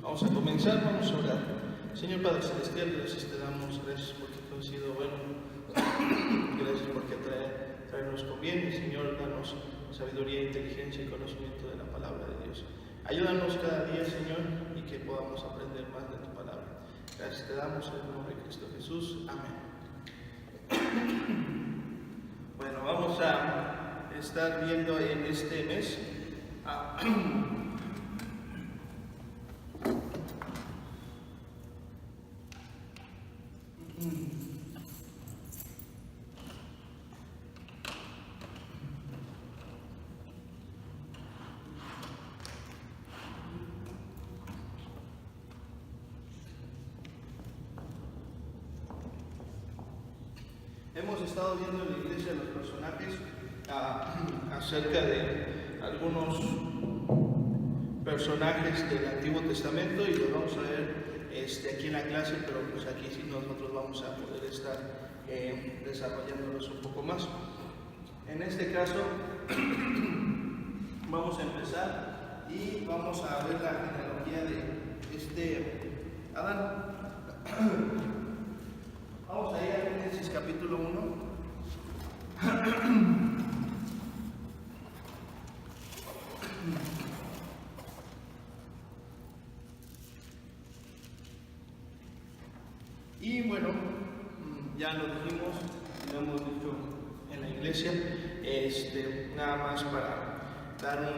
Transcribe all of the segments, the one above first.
Vamos a comenzar, vamos a orar. Señor Padre Celestial, gracias te damos, gracias porque tú has sido bueno, gracias porque traernos conviene. Señor, danos sabiduría, inteligencia y conocimiento de la palabra de Dios. Ayúdanos cada día, Señor, y que podamos aprender más de tu palabra. Gracias te damos en el nombre de Cristo Jesús. Amén. Bueno, vamos a estar viendo en este mes hemos estado viendo en la iglesia los personajes acerca de algunos personajes del Antiguo Testamento y los vamos a ver aquí en la clase, pero pues aquí sí nosotros vamos a poder estar desarrollándolos un poco más. En este caso vamos a empezar y vamos a ver la genealogía de Adán. Vamos a ir a Génesis capítulo 1. Y bueno, ya lo dijimos, lo hemos dicho en la iglesia, nada más para dar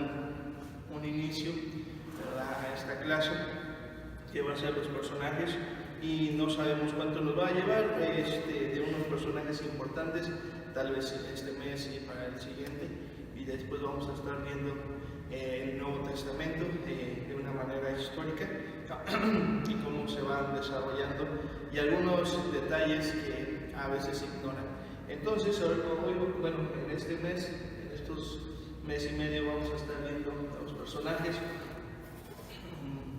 un inicio, ¿verdad?, a esta clase que va a ser los personajes. Y no sabemos cuánto nos va a llevar, de unos personajes importantes, tal vez en este mes y para el siguiente, y después vamos a estar viendo el Nuevo Testamento de una manera histórica y cómo se van desarrollando y algunos detalles que a veces se ignoran. Entonces, hoy, bueno, en este mes, en estos mes y medio, vamos a estar viendo a los personajes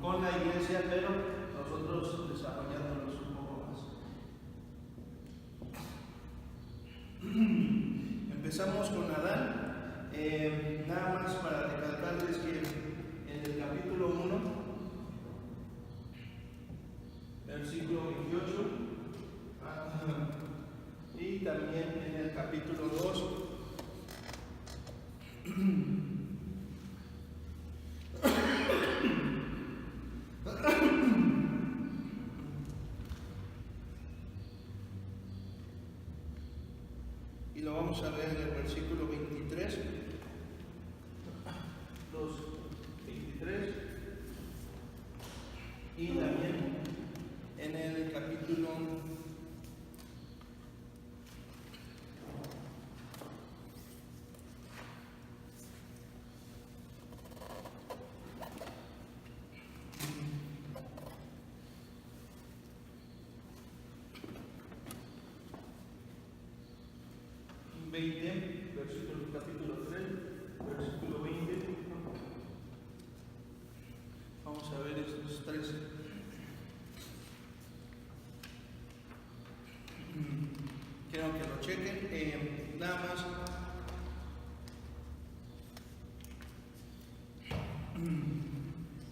con la iglesia, pero nosotros desarrollándolos un poco más. Empezamos con Adán. Nada más para recalcarles que en el capítulo 1, versículo 28, y también en el capítulo 2, y lo vamos a ver en el versículo 23, 2:23, y también en el capítulo 20, capítulo 3, versículo 20. Vamos a ver estos tres. Quiero que lo chequen. Nada más.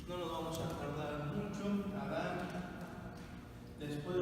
No nos vamos a tardar mucho. Adán. Después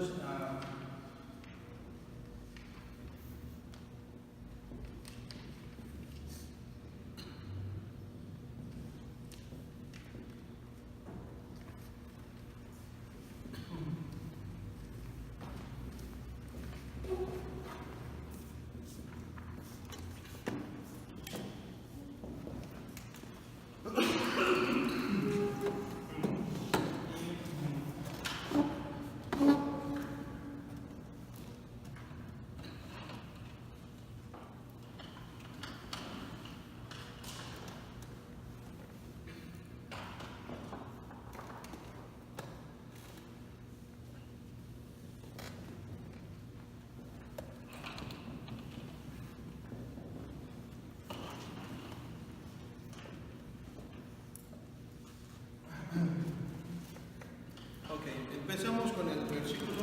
Empezamos con el versículo,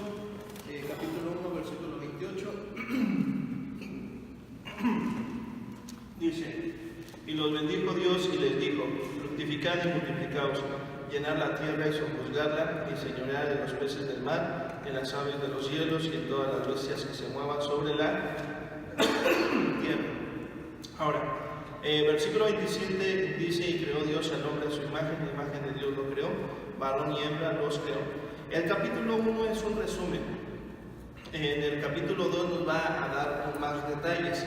capítulo 1, versículo 28. Dice: y los bendijo Dios y les dijo: fructificad y multiplicaos, llenad la tierra y sojuzgadla, y señoread de los peces del mar, en las aves de los cielos y en todas las bestias que se muevan sobre la tierra. Ahora, versículo 27 dice: y creó Dios al hombre a su imagen, la imagen de Dios lo creó, varón y hembra los creó. El capítulo 1 es un resumen. En el capítulo 2 nos va a dar más detalles.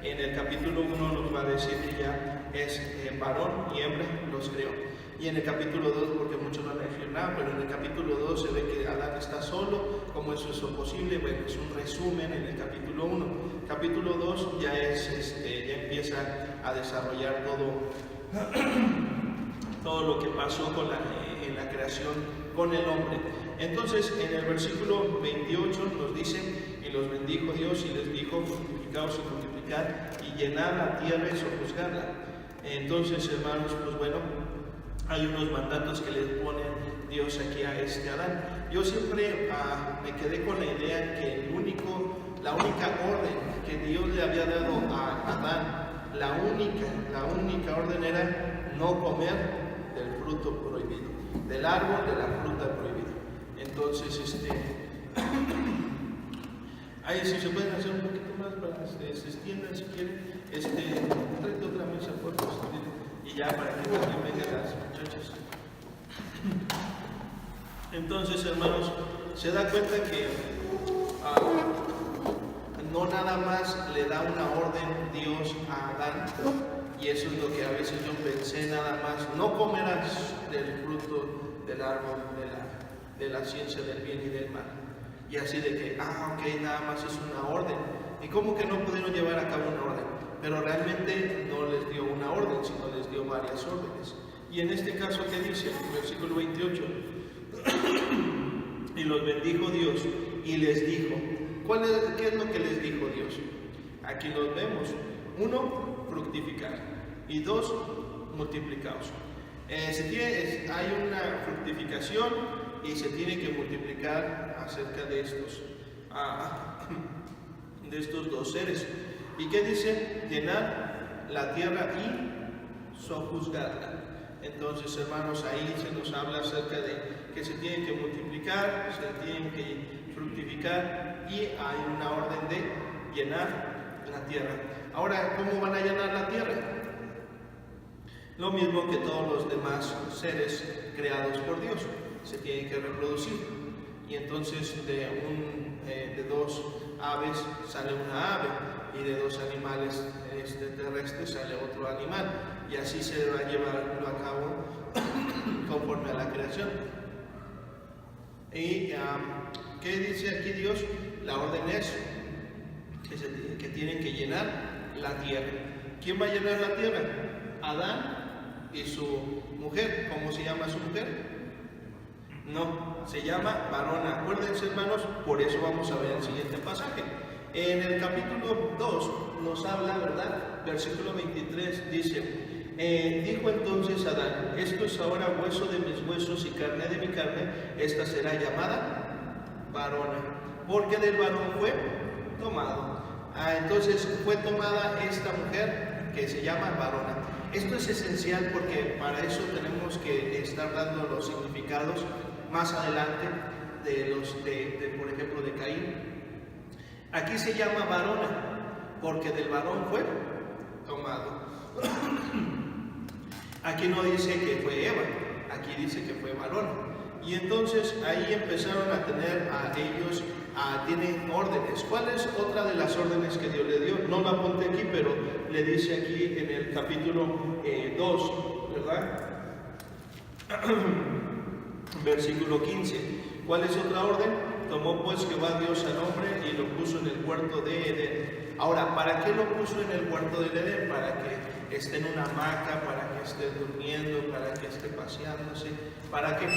En el capítulo 1 nos va a decir que ya es varón y hembra los creó. Y en el capítulo 2, porque muchos van a decir nada, pero en el capítulo 2 se ve que Adán está solo. ¿Cómo es eso posible? Bueno, es un resumen en el capítulo 1. Capítulo 2 ya ya empieza a desarrollar todo lo que pasó en la creación con el hombre. Entonces, en el versículo 28 nos dice: y los bendijo Dios y les dijo: fructificaos y multiplicad y llenad la tierra y sojuzgadla. Entonces, hermanos, pues bueno, hay unos mandatos que le pone Dios aquí a Adán. Yo siempre me quedé con la idea que la única orden que Dios le había dado a Adán, la única orden era no comer del fruto prohibido, del árbol de la fruta prohibida. Entonces, ahí si se pueden hacer un poquito más para que se extiendan si quieren, tráete otra mesa por favor, y ya para que también vengan las muchachas. Entonces, hermanos, se da cuenta que no nada más le da una orden Dios a Adán, y eso es lo que a veces yo pensé, nada más: no comerás del fruto del árbol de la ciencia del bien y del mal. Y así de que, ok, nada más es una orden. ¿Y cómo que no pudieron llevar a cabo una orden? Pero realmente no les dio una orden, sino les dio varias órdenes. Y en este caso, ¿qué dice? Versículo 28. y los bendijo Dios y les dijo. ¿Qué es lo que les dijo Dios? Aquí los vemos. 1, fructificar. Y 2, multiplicaos. Hay una fructificación y se tiene que multiplicar acerca de estos dos seres. ¿Y qué dice? Llenar la tierra y sojuzgarla. Entonces, hermanos, ahí se nos habla acerca de que se tienen que multiplicar, se tienen que fructificar, y hay una orden de llenar la tierra. Ahora, ¿cómo van a llenar la tierra? Lo mismo que todos los demás seres creados por Dios. Se tienen que reproducir, y entonces de 2 aves sale una ave, y de 2 animales terrestres sale otro animal, y así se va a llevar a cabo conforme a la creación. ¿Y qué dice aquí Dios? La orden es que tienen que llenar la tierra. ¿Quién va a llenar la tierra? Adán y su mujer. ¿Cómo se llama su mujer? No, se llama varona. Acuérdense, hermanos, por eso vamos a ver el siguiente pasaje. En el capítulo 2 nos habla, ¿verdad? Versículo 23 dice: dijo entonces Adán: esto es ahora hueso de mis huesos y carne de mi carne, esta será llamada varona, porque del varón fue tomado. Entonces fue tomada esta mujer que se llama varona. Esto es esencial porque para eso tenemos que estar dando los significados más adelante por ejemplo, de Caín. Aquí se llama varona porque del varón fue tomado. Aquí no dice que fue Eva, aquí dice que fue varona. Y entonces ahí empezaron a tener ellos, tienen órdenes. ¿Cuál es otra de las órdenes que Dios le dio? No la apunté aquí, pero le dice aquí en el capítulo 2, ¿verdad? Versículo 15. ¿Cuál es otra orden? Tomó pues Jehová Dios al hombre y lo puso en el huerto de Edén. Ahora, ¿para qué lo puso en el huerto de Edén? Para que esté en una hamaca, para que esté durmiendo, para que esté paseándose. ¿Para qué?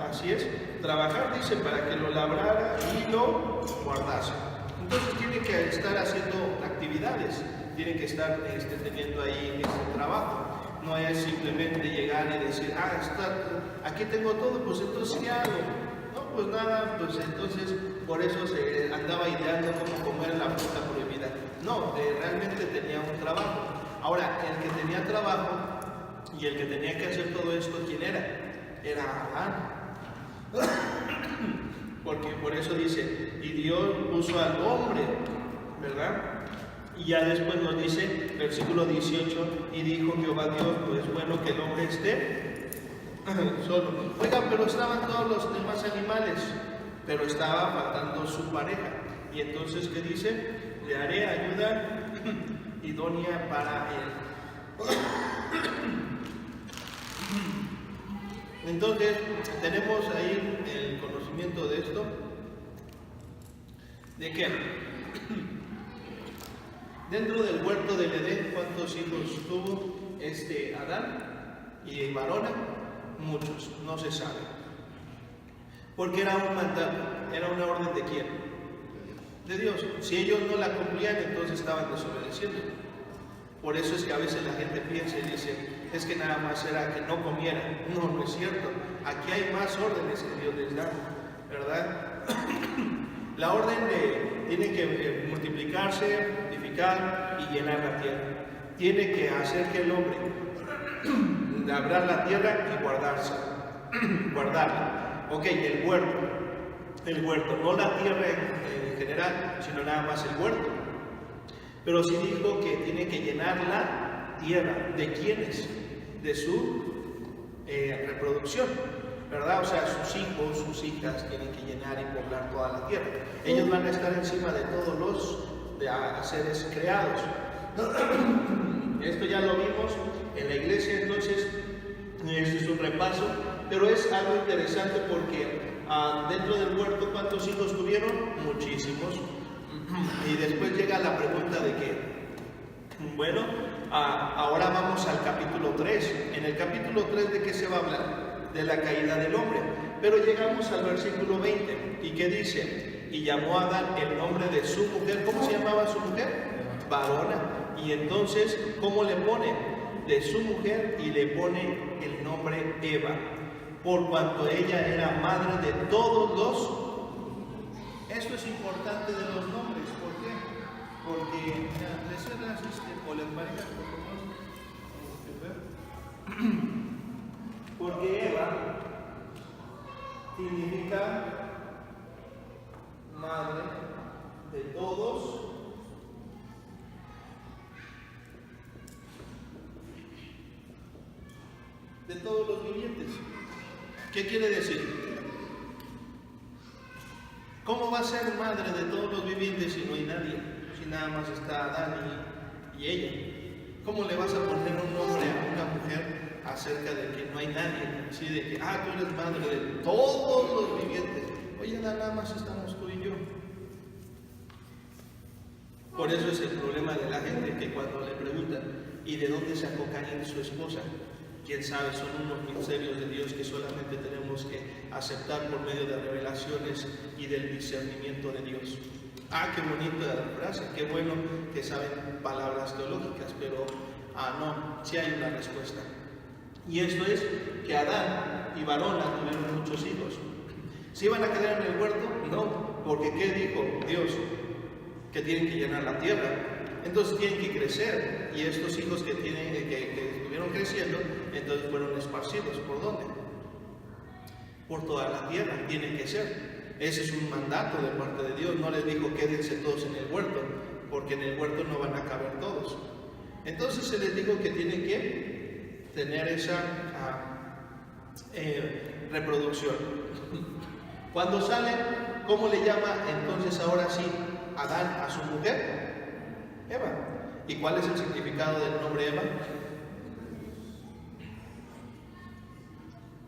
Así es. Trabajar, dice, para que lo labrara y lo guardase. Entonces tiene que estar haciendo actividades, tiene que estar teniendo ahí ese trabajo. No es simplemente llegar y decir, aquí tengo todo, pues entonces ¿qué hago? No, pues nada, pues entonces por eso se andaba ideando cómo comer la fruta prohibida. No, realmente tenía un trabajo. Ahora, el que tenía trabajo y el que tenía que hacer todo esto, ¿quién era? Era Adán. Porque por eso dice, y Dios puso al hombre, ¿verdad? Y ya después nos dice, versículo 18, y dijo Jehová Dios, pues bueno que el hombre esté solo. Oigan, pero estaban todos los demás animales, pero estaba faltando su pareja. Y entonces, ¿qué dice? Le haré ayuda idónea para él. Entonces, tenemos ahí el conocimiento de esto. ¿De qué? Dentro del huerto del Edén, ¿cuántos hijos tuvo Adán y varona? Muchos, no se sabe. Porque era un mandato, era una orden de quién? De Dios. Si ellos no la cumplían, entonces estaban desobedeciendo. Por eso es que a veces la gente piensa y dice, es que nada más era que no comieran. No, no es cierto. Aquí hay más órdenes que Dios les da, ¿verdad? La orden tiene que multiplicarse, fructificar y llenar la tierra. Tiene que hacer que el hombre labrar la tierra y guardarla. Ok, el huerto, no la tierra en general, sino nada más el huerto. Pero sí dijo que tiene que llenar la tierra. ¿De quiénes? De su reproducción, ¿verdad? O sea, sus hijos, sus hijas tienen que llenar y poblar toda la tierra. Ellos van a estar encima de todos los seres creados. Esto ya lo vimos en la iglesia, entonces este es un repaso, pero es algo interesante porque dentro del huerto, ¿cuántos hijos tuvieron? Muchísimos. Y después llega la pregunta de que, bueno, ahora vamos al capítulo 3. En el capítulo 3, ¿de qué se va a hablar? De la caída del hombre. Pero llegamos al versículo 20, ¿y qué dice? Y llamó a Adán el nombre de su mujer. ¿Cómo se llamaba su mujer? Varona. Y entonces, ¿cómo le pone? De su mujer, y le pone el nombre Eva, por cuanto ella era madre de todos los... Esto es importante de los nombres. ¿Por qué? Porque, mira, le cerras o le parejas, porque Eva significa madre de todos los vivientes. ¿Qué quiere decir? ¿Cómo va a ser madre de todos los vivientes si no hay nadie? Si nada más está Adán y ella. ¿Cómo le vas a poner un nombre a una mujer acerca de que no hay nadie? Así de que, tú eres madre de todos los vivientes. Oye, nada más estamos tú y yo. Por eso es el problema de la gente, que cuando le preguntan, ¿y de dónde sacó Caín su esposa? Quién sabe, son unos misterios de Dios que solamente tenemos que aceptar por medio de revelaciones y del discernimiento de Dios. Qué bonita frase, qué bueno que saben palabras teológicas, pero no, sí hay una respuesta. Y esto es que Adán y varona tuvieron muchos hijos. ¿Se iban a quedar en el huerto? No, porque ¿qué dijo Dios? Que tienen que llenar la tierra. Entonces tienen que crecer, y estos hijos que estuvieron creciendo, entonces fueron esparcidos. ¿Por dónde? Por toda la tierra, tienen que ser. Ese es un mandato de parte de Dios. No les dijo quédense todos en el huerto, porque en el huerto no van a caber todos. Entonces se les dijo que tienen que tener esa reproducción. Cuando salen, ¿cómo le llama entonces ahora sí Adán a su mujer? Eva. ¿Y cuál es el significado del nombre Eva?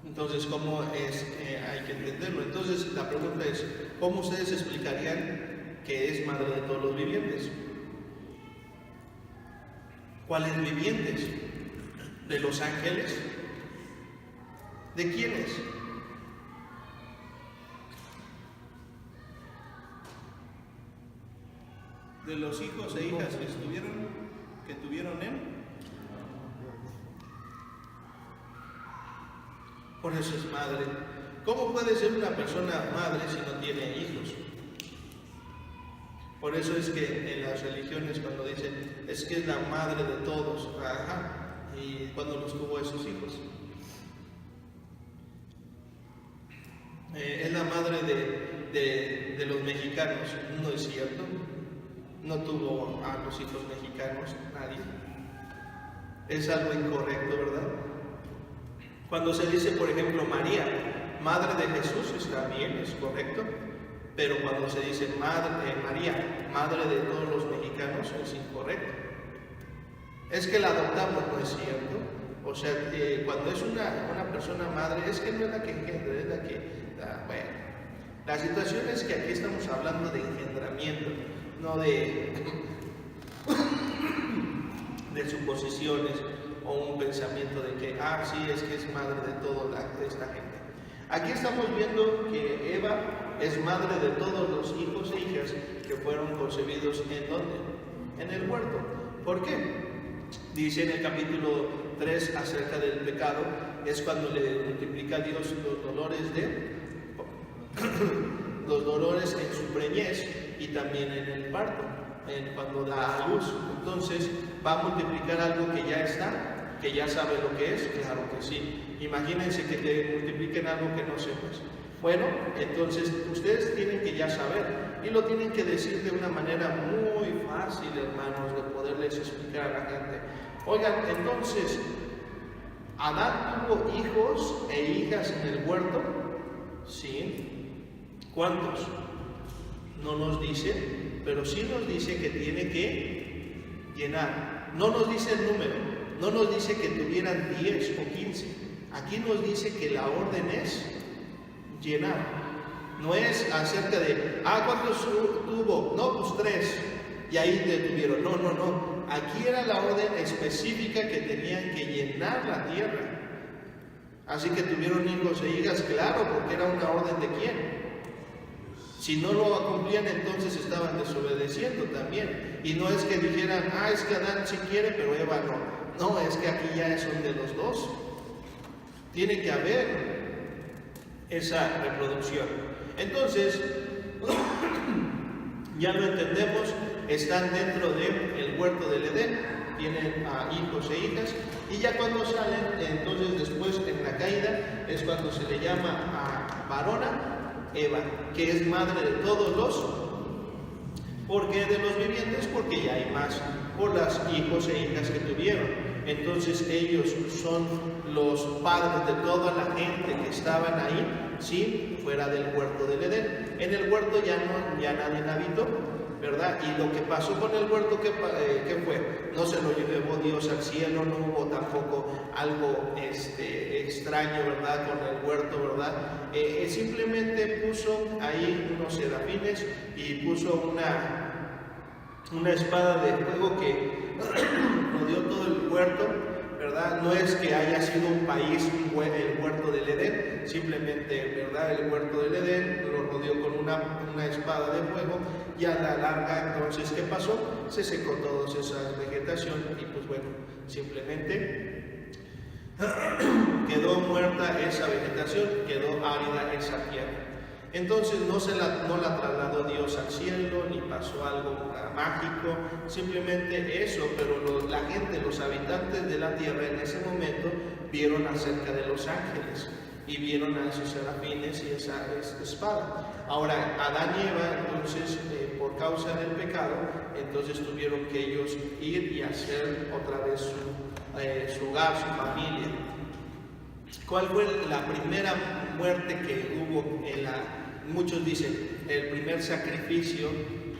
Entonces, ¿cómo es? Hay que entenderlo. Entonces, la pregunta es, ¿cómo ustedes explicarían que es madre de todos los vivientes? ¿Cuáles vivientes? ¿De los ángeles? ¿De quiénes? De los hijos e hijas que tuvieron Por eso es madre. ¿Cómo puede ser una persona madre si no tiene hijos? Por eso es que en las religiones cuando dicen, es que es la madre de todos, ajá, y cuando los tuvo esos hijos. Es la madre de los mexicanos, no es cierto, no tuvo a los hijos mexicanos nadie. Es algo incorrecto, ¿verdad? Cuando se dice, por ejemplo, María, madre de Jesús, está bien, es correcto, pero cuando se dice María, madre de todos los mexicanos, es incorrecto. Es que la adoptamos, no es cierto. O sea, cuando es una persona madre, es que no es la que engendra, es la que... bueno, la situación es que aquí estamos hablando de engendramiento, no de suposiciones o un pensamiento de que, sí, es que es madre de toda esta gente. Aquí estamos viendo que Eva es madre de todos los hijos e hijas que fueron concebidos ¿en dónde? En el huerto. ¿Por qué? Dice en el capítulo 3 acerca del pecado, es cuando le multiplica a Dios los dolores en su preñez y también en el parto, cuando da a luz. Entonces va a multiplicar algo que ya está, que ya sabe lo que es, claro que sí. Imagínense que te multipliquen algo que no sepas. Bueno, entonces ustedes tienen que ya saber y lo tienen que decir de una manera muy fácil, hermanos, de poderles explicar a la gente. Oigan, entonces, ¿Adán tuvo hijos e hijas en el huerto? Sí. ¿Cuántos? No nos dice, pero sí nos dice que tiene que llenar. No nos dice el número, no nos dice que tuvieran 10 o 15. Aquí nos dice que la orden es llenar. No es acerca de, ¿cuántos tuvo? No, pues 3. Y ahí detuvieron. No. Aquí era la orden específica que tenían que llenar la tierra. Así que tuvieron hijos e hijas, claro, porque era una orden de quién. Si no lo cumplían, entonces estaban desobedeciendo también. Y no es que dijeran, es que Adán sí quiere, pero Eva no. No, es que aquí ya son de los dos. Tiene que haber esa reproducción. Entonces, ya lo entendemos, están dentro del huerto del Edén, tienen hijos e hijas, y ya cuando salen, entonces después en la caída, es cuando se le llama a varona Eva, que es madre de todos los, ¿por qué de los vivientes? Porque ya hay más, por las hijos e hijas que tuvieron. Entonces ellos son los padres de toda la gente que estaban ahí, sí, fuera del huerto del Edén. En el huerto ya nadie habitó, ¿verdad? Y lo que pasó con el huerto, ¿qué fue? No se lo llevó Dios al cielo, no hubo tampoco algo extraño, ¿verdad? Con el huerto, ¿verdad? Simplemente puso ahí unos serafines y puso una espada de fuego que rodeó todo el huerto, ¿verdad? No es que haya sido un país el huerto del Edén, simplemente, ¿verdad? El huerto del Edén lo rodeó con una espada de fuego, y a la larga, entonces, ¿qué pasó? Se secó toda esa vegetación y pues bueno, simplemente quedó muerta esa vegetación, quedó árida esa tierra. Entonces no la trasladó Dios al cielo, ni pasó algo mágico, simplemente eso, pero la gente, los habitantes de la tierra en ese momento vieron acerca de los ángeles y vieron a esos serafines y esa espada. Ahora, Adán y Eva, entonces, por causa del pecado, entonces tuvieron que ellos ir y hacer otra vez su hogar, su familia. ¿Cuál fue la primera muerte que hubo muchos dicen, el primer sacrificio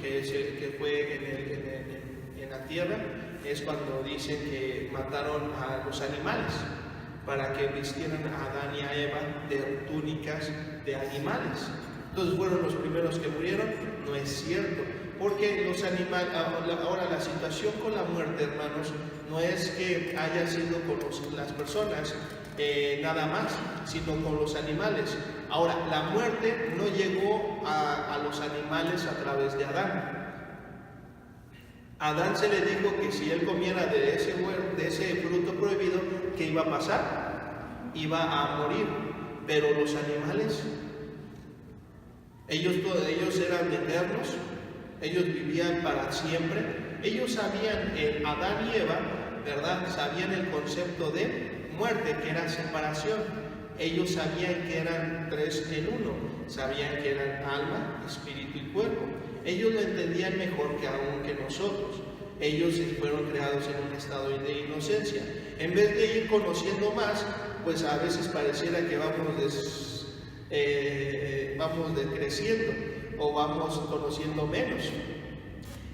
que fue en la tierra? Es cuando dicen que mataron a los animales para que vistieran a Adán y a Eva de túnicas de animales. Entonces fueron los primeros que murieron. No es cierto, porque los animales, ahora la situación con la muerte, hermanos, no es que haya sido con las personas nada más, sino con los animales. Ahora, la muerte no llegó a los animales a través de Adán. A Adán se le dijo que si él comiera de ese fruto prohibido, ¿qué iba a pasar? iba a morir, pero los animales, ellos eran eternos, ellos vivían para siempre. Ellos sabían, Adán y Eva, ¿verdad? Sabían el concepto de muerte, que era separación. Ellos sabían que eran tres en uno, sabían que eran alma, espíritu y cuerpo. Ellos lo entendían mejor que aún que nosotros. Ellos fueron creados en un estado de inocencia. En vez de ir conociendo más, pues a veces pareciera que vamos decreciendo o vamos conociendo menos.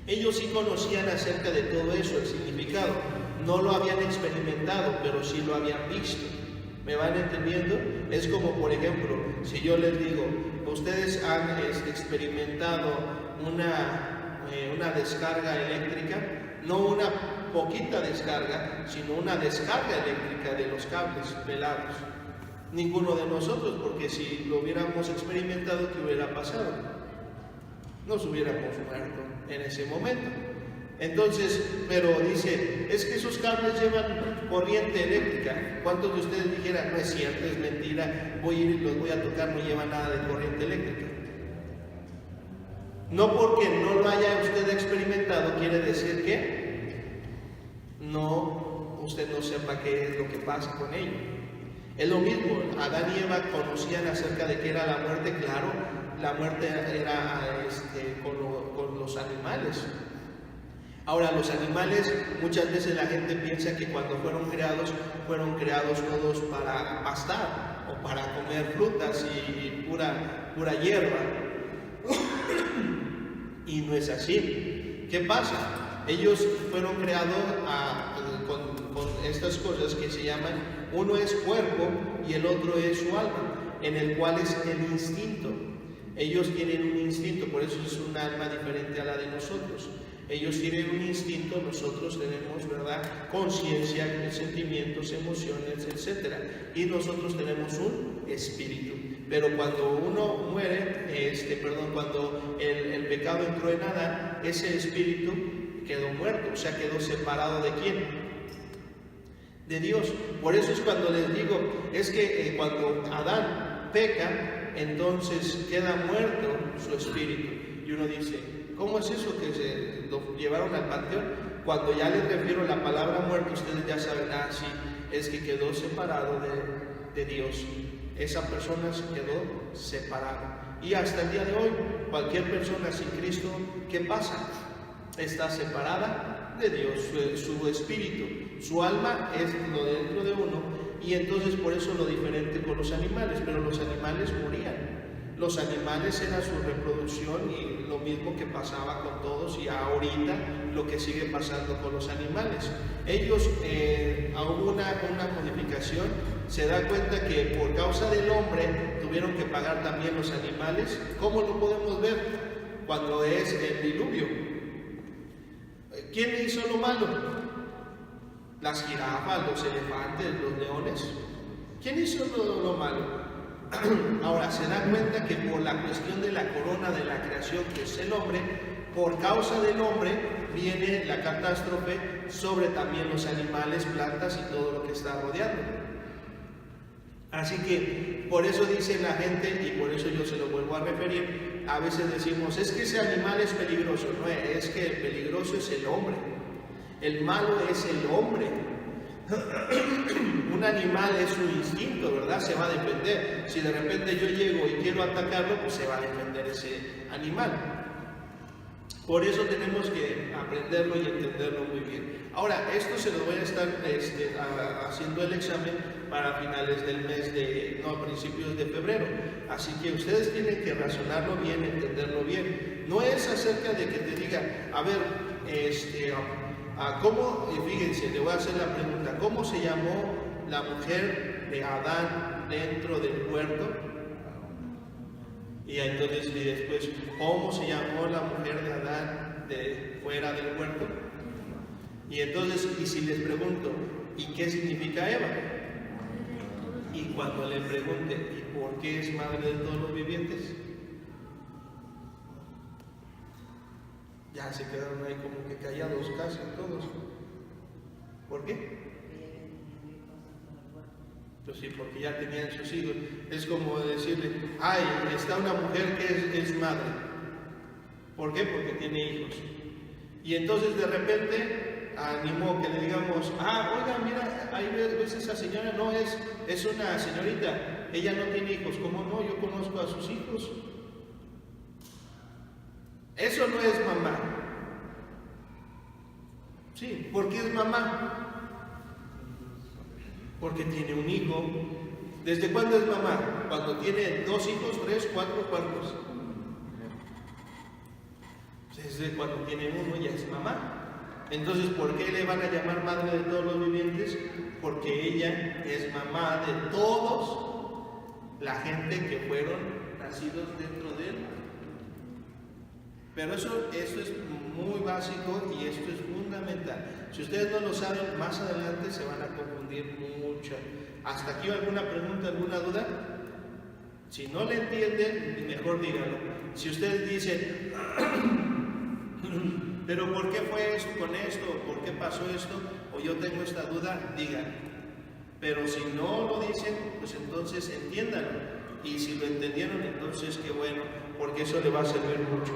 Ellos sí conocían acerca de todo eso, el significado. No lo habían experimentado, pero sí lo habían visto. ¿Me van entendiendo? Es como, por ejemplo, si yo les digo, ustedes han experimentado una descarga eléctrica, no una poquita descarga, sino una descarga eléctrica de los cables pelados. Ninguno de nosotros, porque si lo hubiéramos experimentado, ¿qué hubiera pasado? Nos hubiéramos muerto en ese momento. Entonces, pero dice, es que esos cables llevan corriente eléctrica. ¿Cuántos de ustedes dijeran, no es cierto, es mentira, voy a ir y los voy a tocar, no lleva nada de corriente eléctrica? No porque no lo haya usted experimentado quiere decir que usted no sepa qué es lo que pasa con ello. Es lo mismo, Adán y Eva conocían acerca de qué era la muerte. Claro, la muerte era con los animales. Ahora, los animales, muchas veces la gente piensa que cuando fueron creados todos para pastar o para comer frutas y pura hierba. Y no es así. ¿Qué pasa? Ellos fueron creados con estas cosas que se llaman, uno es cuerpo y el otro es su alma, en el cual es el instinto. Ellos tienen un instinto, por eso es un alma diferente a la de nosotros. Ellos tienen un instinto, nosotros tenemos, ¿verdad?, conciencia, sentimientos, emociones, etc. Y nosotros tenemos un espíritu. Pero cuando uno muere, cuando el pecado entró en Adán, ese espíritu quedó muerto, o sea, quedó separado ¿de quién? De Dios. Por eso es cuando les digo, es que cuando Adán peca, entonces queda muerto su espíritu. Y uno dice, ¿cómo es eso que se lo llevaron al panteón? Cuando ya les refiero a la palabra muerto, ustedes ya saben, sí, es que quedó separado de Dios. Esa persona se quedó separada. Y hasta el día de hoy, cualquier persona sin Cristo, ¿qué pasa? Está separada de Dios, su espíritu, su alma es lo dentro de uno, y entonces por eso lo diferente con los animales. Pero los animales morían. Los animales era su reproducción y lo mismo que pasaba con todos, y ahorita lo que sigue pasando con los animales. Ellos, hubo una modificación, se da cuenta que por causa del hombre tuvieron que pagar también los animales. ¿Cómo lo podemos ver? Cuando es el diluvio. ¿Quién hizo lo malo? Las jirafas, los elefantes, los leones. ¿Quién hizo lo malo? Ahora se da cuenta que por la cuestión de la corona de la creación, que es el hombre, por causa del hombre viene la catástrofe sobre también los animales, plantas y todo lo que está rodeando. Así que por eso dice la gente, y por eso yo se lo vuelvo a referir, a veces decimos, es que ese animal es peligroso. No, es que el peligroso es el hombre, el malo es el hombre. Un animal es su instinto, ¿verdad? Se va a defender. Si de repente yo llego y quiero atacarlo, pues se va a defender ese animal. Por eso tenemos que aprenderlo y entenderlo muy bien. Ahora, esto se lo voy a estar haciendo el examen para finales del mes principios de febrero. Así que ustedes tienen que razonarlo bien, entenderlo bien. No es acerca de que te diga, a ver, ¿cómo? Fíjense, le voy a hacer la pregunta, ¿cómo se llamó la mujer de Adán dentro del huerto? Y entonces, y después, ¿cómo se llamó la mujer de Adán de fuera del huerto? Y entonces, y si les pregunto, ¿y qué significa Eva? Y cuando le pregunte, ¿y por qué es madre de todos los vivientes? Ya se quedaron ahí como que callados casi todos. ¿Por qué? Pues sí, porque ya tenían sus hijos. Es como decirle, ay, está una mujer que es madre. ¿Por qué? Porque tiene hijos. Y entonces de repente animó que le digamos, oiga, mira, ahí ves esa señora, no es una señorita, ella no tiene hijos. ¿Cómo no? Yo conozco a sus hijos. Eso no es mamá. Sí, ¿por qué es mamá? Porque tiene un hijo. ¿Desde cuándo es mamá? Cuando tiene 2 hijos, 3, 4, ¿cuántos? Desde cuando tiene uno ya es mamá. Entonces, ¿por qué le van a llamar madre de todos los vivientes? Porque ella es mamá de todos la gente que fueron nacidos dentro de él. Pero eso es muy básico y esto es fundamental. Si ustedes no lo saben, más adelante se van a confundir mucho. ¿Hasta aquí alguna pregunta, alguna duda? Si no le entienden, mejor díganlo. Si ustedes dicen, pero ¿por qué fue esto con esto? ¿Por qué pasó esto? O yo tengo esta duda, digan. Pero si no lo dicen, pues entonces entiéndanlo. Y si lo entendieron, entonces qué bueno, porque eso le va a servir mucho.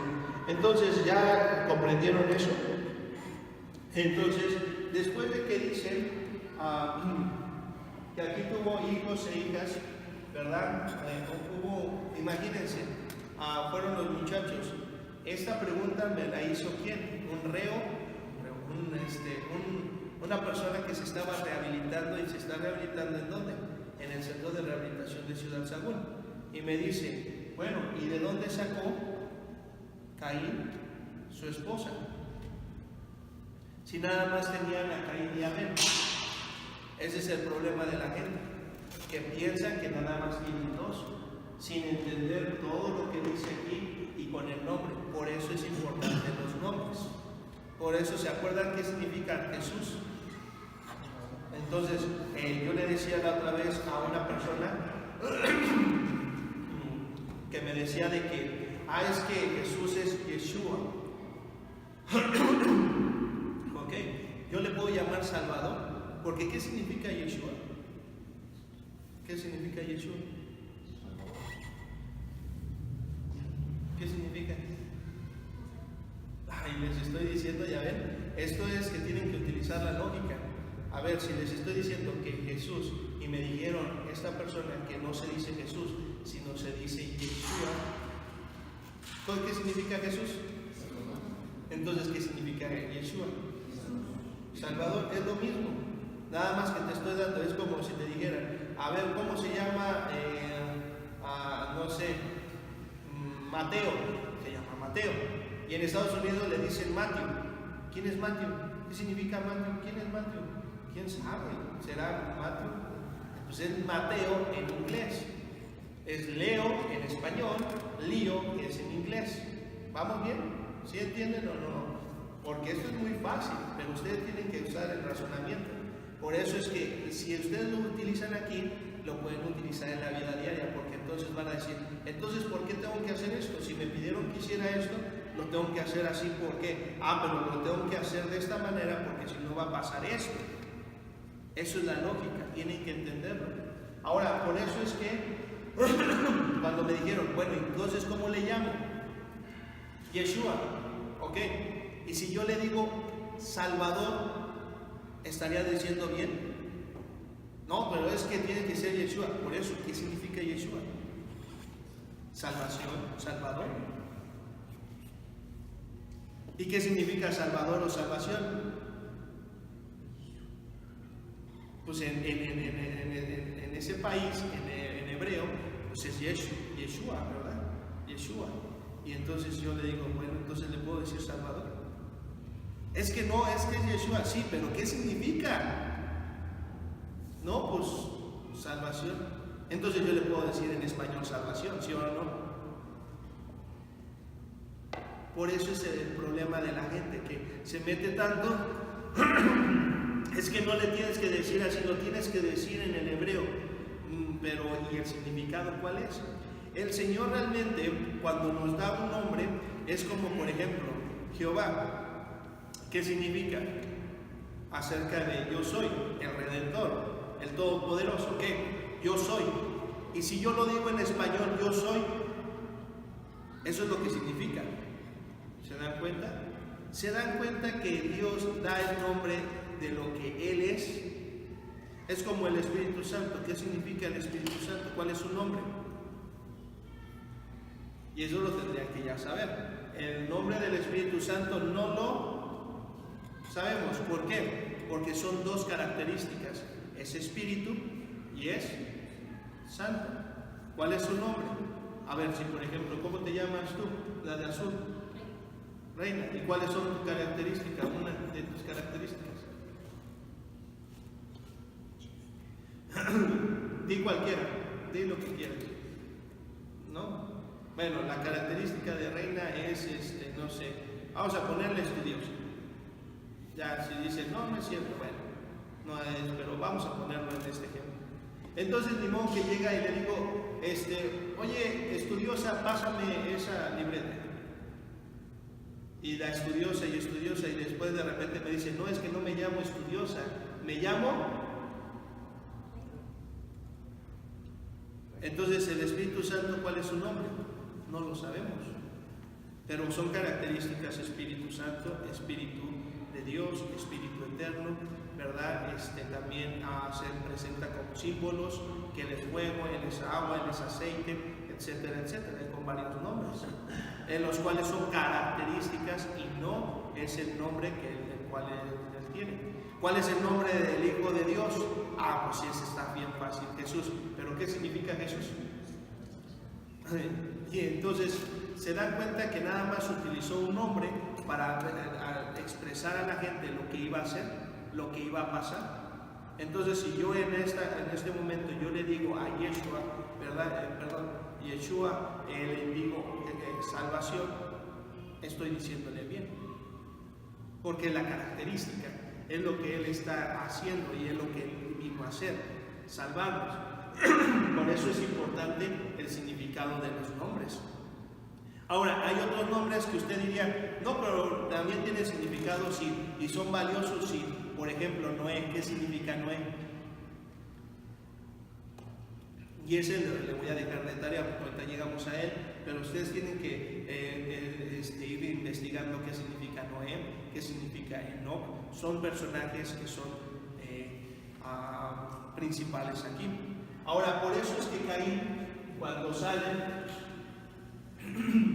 Entonces, ¿ya comprendieron eso? Entonces, después de que dicen que aquí tuvo hijos e hijas, ¿verdad? Imagínense, fueron los muchachos. Esta pregunta me la hizo ¿quién? Un reo, una persona que se estaba rehabilitando y se está rehabilitando ¿en dónde? En el Centro de Rehabilitación de Ciudad Sagún. Y me dice, bueno, ¿y de dónde sacó Caín su esposa? Si nada más tenían a Caín y a Abel. Ese es el problema de la gente, que piensan que nada más tienen 2, sin entender todo lo que dice aquí y con el nombre. Por eso es importante los nombres. Por eso, ¿se acuerdan qué significa Jesús? Entonces, yo le decía la otra vez a una persona que me decía de que, es que Jesús es Yeshua. Ok, yo le puedo llamar Salvador. Porque ¿qué significa Yeshua? ¿Qué significa Yeshua? ¿Qué significa? Les estoy diciendo, ya ven, esto es que tienen que utilizar la lógica. A ver, si les estoy diciendo que Jesús, y me dijeron esta persona que no se dice Jesús, sino se dice Yeshua, ¿qué significa Jesús? Entonces, ¿qué significa Yeshua? Salvador, es lo mismo. Nada más que te estoy dando, es como si te dijeran, a ver, ¿cómo se llama? No sé, Mateo, se llama Mateo. Y en Estados Unidos le dicen Matthew. ¿Quién es Matthew? ¿Qué significa Matthew? ¿Quién es Matthew? ¿Quién sabe? ¿Será Matthew? Pues es Mateo en inglés. Es Leo en español, Lío es en inglés. ¿Vamos bien? ¿Sí entienden o no? Porque esto es muy fácil, pero ustedes tienen que usar el razonamiento. Por eso es que si ustedes lo utilizan aquí, lo pueden utilizar en la vida diaria, porque entonces van a decir, entonces ¿por qué tengo que hacer esto? Si me pidieron que hiciera esto, lo tengo que hacer así, ¿por qué? Pero lo tengo que hacer de esta manera porque si no va a pasar esto. Eso es la lógica, tienen que entenderlo. Ahora, por eso es que cuando me dijeron, bueno, entonces ¿cómo le llamo? Yeshua, ¿ok? Y si yo le digo Salvador, ¿estaría diciendo bien? No, pero es que tiene que ser Yeshua. Por eso, ¿qué significa Yeshua? Salvación, Salvador. ¿Y qué significa Salvador o salvación? Pues en ese país, en hebreo, pues es Yeshua, ¿verdad? Yeshua. Y entonces yo le digo, bueno, entonces le puedo decir Salvador. Es que no, es que es Yeshua, sí, pero ¿qué significa? No, pues salvación. Entonces yo le puedo decir en español salvación, ¿sí o no? Por eso es el problema de la gente que se mete tanto. Es que no le tienes que decir así, lo tienes que decir en el hebreo. Pero, ¿y el significado cuál es? El Señor realmente, cuando nos da un nombre, es como, por ejemplo, Jehová. ¿Qué significa? Acerca de yo soy, el Redentor, el Todopoderoso. ¿Qué? yo soy. Y si yo lo digo en español, yo soy, eso es lo que significa. ¿Se dan cuenta? ¿Se dan cuenta que Dios da el nombre de lo que Él es? Es como el Espíritu Santo. ¿Qué significa el Espíritu Santo? ¿Cuál es su nombre? Y eso lo tendrían que ya saber. El nombre del Espíritu Santo no lo sabemos. ¿Por qué? Porque son dos características. Es Espíritu y es Santo. ¿Cuál es su nombre? A ver, si por ejemplo, ¿cómo te llamas tú? La de azul. Reina. ¿Y cuáles son tus características? Una de tus características. Di cualquiera, di lo que quieras. ¿No? Bueno, la característica de reina es, no sé, vamos a ponerle estudiosa. Ya, si dice, no es cierto, bueno, no es, pero vamos a ponerlo en este ejemplo. Entonces, ni modo que llega y le digo, oye, estudiosa, pásame esa libreta. Y la estudiosa y después de repente me dice, no, es que no me llamo estudiosa, me llamo. Entonces, el Espíritu Santo, ¿cuál es su nombre? No lo sabemos. Pero son características Espíritu Santo, Espíritu de Dios, Espíritu eterno, ¿verdad? También se presenta como símbolos, que Él es fuego, Él es agua, Él es aceite, etcétera, etcétera, con varios nombres, en los cuales son características y no es el nombre el cual Él tiene. ¿Cuál es el nombre del Hijo de Dios? Pues sí, ese está bien fácil, Jesús. ¿Pero qué significa Jesús? Y entonces se dan cuenta que nada más utilizó un nombre para expresar a la gente lo que iba a hacer, lo que iba a pasar. Entonces, si yo en este momento yo le digo a Yeshua, ¿verdad? Yeshua, le digo salvación, estoy diciéndole bien. Porque la característica es lo que Él está haciendo y es lo que Él vino a hacer, salvarnos. Por eso es importante el significado de los nombres. Ahora, hay otros nombres que usted diría, no, pero también tienen significado y son valiosos. Por ejemplo, Noé, ¿qué significa Noé? Y ese le voy a dejar de tarea porque ahorita llegamos a él, pero ustedes tienen que ir investigando qué significa Noé, qué significa Enoch. Son personajes que son principales aquí. Ahora, por eso es que Caín, cuando sale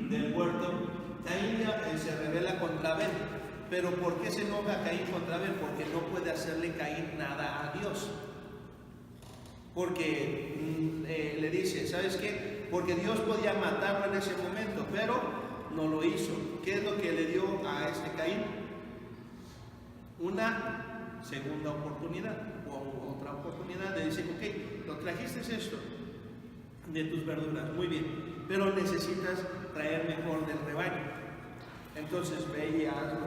del huerto, Caín se rebela contra Abel. Pero ¿por qué se enoja Caín contra Abel? Porque no puede hacerle Caín nada a Dios. Porque le dice, ¿sabes qué? Porque Dios podía matarlo en ese momento, pero no lo hizo. ¿Qué es lo que le dio a Caín? Una segunda oportunidad, o otra oportunidad. Le dice, ok, lo trajiste es esto, de tus verduras, muy bien, pero necesitas traer mejor del rebaño. Entonces ve y hazlo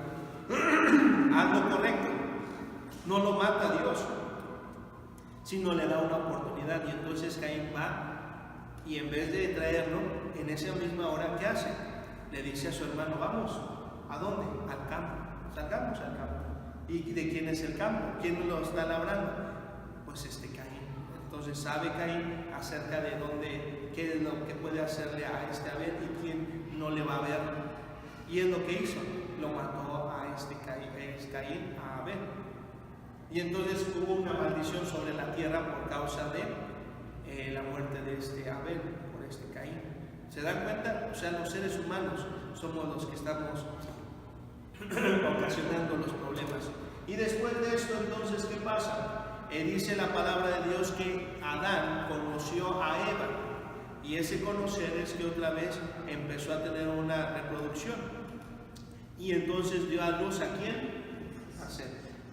correcto. No lo mata Dios, sino le da una oportunidad. Y entonces Caín va y en vez de traerlo en esa misma hora, ¿qué hace? Le dice a su hermano, vamos, ¿a dónde? Al campo, salgamos al campo. ¿Y de quién es el campo? ¿Quién lo está labrando? Pues Caín. Entonces sabe Caín acerca de qué es lo que puede hacerle a Abel y quién no le va a ver. Y es lo que hizo, lo mató a Caín, a Abel. Y entonces hubo una maldición sobre la tierra por causa de la muerte de Abel, por Caín. ¿Se dan cuenta? O sea, los seres humanos somos los que estamos ocasionando los problemas. Y después de esto, entonces, ¿qué pasa? Dice la palabra de Dios que Adán conoció a Eva. Y ese conocer es que otra vez empezó a tener una reproducción. Y entonces dio a luz ¿a quién? A Set.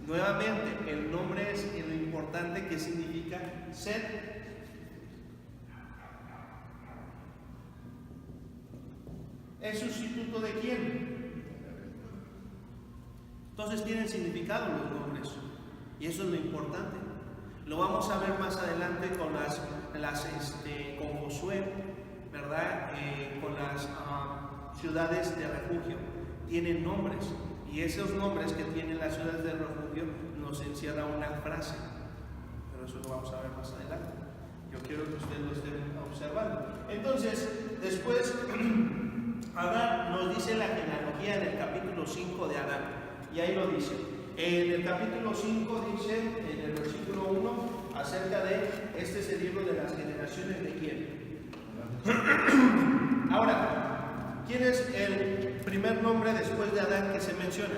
Nuevamente, el nombre es lo importante que significa Set. ¿Es sustituto de quién? Entonces tienen significado los nombres. Y eso es lo importante. Lo vamos a ver más adelante con con Josué, ¿verdad? Con las ciudades de refugio. Tienen nombres. Y esos nombres que tienen las ciudades de refugio nos encierra una frase. Pero eso lo vamos a ver más adelante. Yo quiero que ustedes lo estén observando. Entonces, después, Adán nos dice la genealogía en el capítulo 5 de Adán. Y ahí lo dice. En el capítulo 5 dice, en el versículo 1, acerca de, este es el libro de las generaciones de quién. Ahora, ¿quién es el primer nombre después de Adán que se menciona?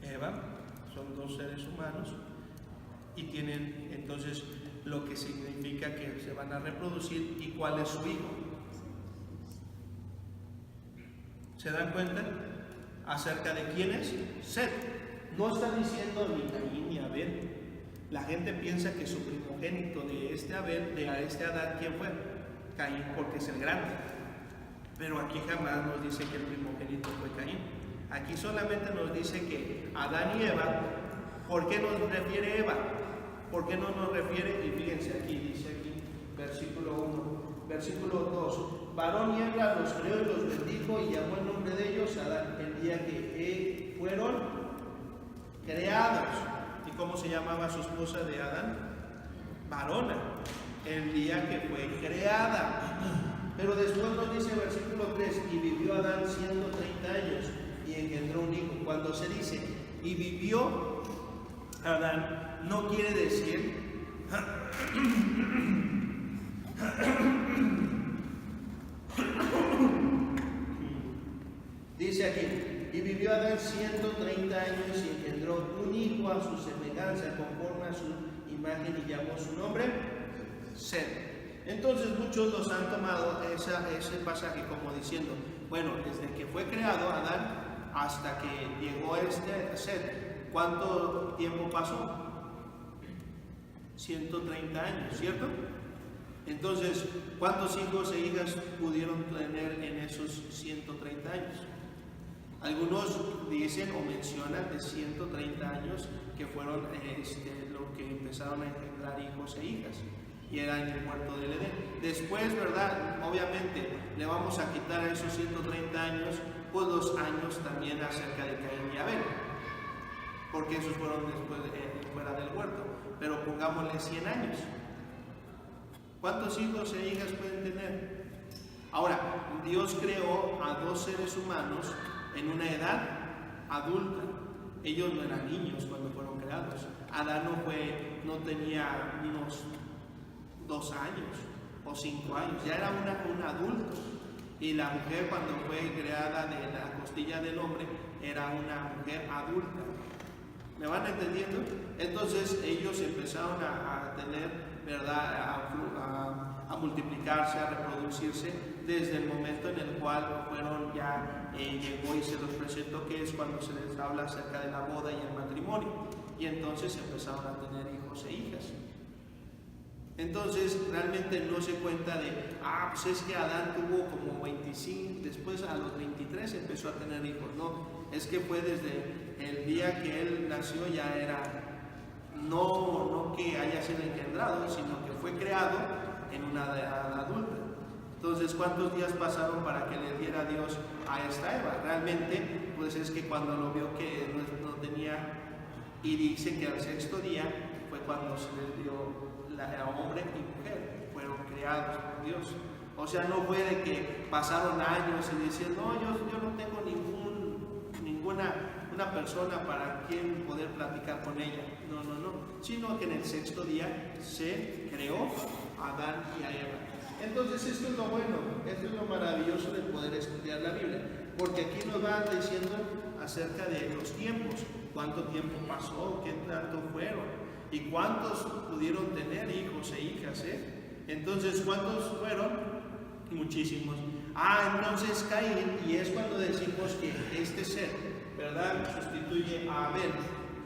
Eva. Son dos seres humanos y tienen entonces lo que significa que se van a reproducir. ¿Y cuál es su hijo? ¿Se dan cuenta? ¿Acerca de quién es? Set. No está diciendo ni Caín ni Abel. La gente piensa que su primogénito de este Abel, de este Adán, ¿quién fue? Caín, porque es el grande. Pero aquí jamás nos dice que el primogénito fue Caín. Aquí solamente nos dice que Adán y Eva. ¿Por qué nos refiere Eva? ¿Por qué no nos refiere? Y fíjense aquí, dice aquí, versículo 1, versículo 2. Varón y hembra los creó y los bendijo y llamó el nombre de ellos Adán, el día que fueron creados. ¿Y cómo se llamaba su esposa de Adán? Varona, el día que fue creada. Pero después nos dice versículo 3, y vivió Adán 130 años y engendró un hijo. Cuando se dice, y vivió Adán, no quiere decir dice aquí, y vivió Adán 130 años y engendró un hijo a su semejanza, conforme a su imagen, y llamó su nombre Set. Entonces muchos los han tomado ese pasaje como diciendo, bueno, desde que fue creado Adán hasta que llegó este Set, ¿cuánto tiempo pasó? 130 años, ¿cierto? Entonces, ¿cuántos hijos e hijas pudieron tener en esos 130 años? Algunos dicen o mencionan de 130 años que fueron lo que empezaron a engendrar hijos e hijas, y era en el huerto del Edén. Después, ¿verdad? Obviamente le vamos a quitar a esos 130 años, pues los años también acerca de Caín y Abel, porque esos fueron después fuera del huerto, pero pongámosle 100 años. ¿Cuántos hijos e hijas pueden tener? Ahora, Dios creó a dos seres humanos en una edad adulta. Ellos no eran niños cuando fueron creados. Adán no tenía unos 2 años o 5 años, ya era un adulto. Y la mujer, cuando fue creada de la costilla del hombre, era una mujer adulta. ¿Me van entendiendo? Entonces ellos empezaron a tener, ¿verdad?, a multiplicarse, a reproducirse desde el momento en el cual fueron ya, llegó y se los presentó, que es cuando se les habla acerca de la boda y el matrimonio. Y entonces empezaron a tener hijos e hijas. Entonces realmente no se cuenta de, pues es que Adán tuvo como 25, después a los 23 empezó a tener hijos. No, es que fue desde el día que él nació, ya era, no que haya sido engendrado, sino que fue creado en una edad adulta. Entonces, ¿cuántos días pasaron para que le diera Dios a esta Eva? Realmente, pues es que cuando lo vio que no tenía, y dice que al 6º día fue cuando se les dio hombre y mujer, fueron creados por Dios. O sea, no fue de que pasaron años y decían, no, yo no tengo ninguna persona para quien poder platicar con ella. No, sino que en el 6º día se creó a Adán y a Eva. Entonces esto es lo bueno, esto es lo maravilloso de poder estudiar la Biblia, porque aquí nos va diciendo acerca de los tiempos, cuánto tiempo pasó, qué tanto fueron, y cuántos pudieron tener hijos e hijas, Entonces, ¿cuántos fueron? Muchísimos. Entonces Caín, y es cuando decimos que este ser, ¿verdad?, sustituye a Abel,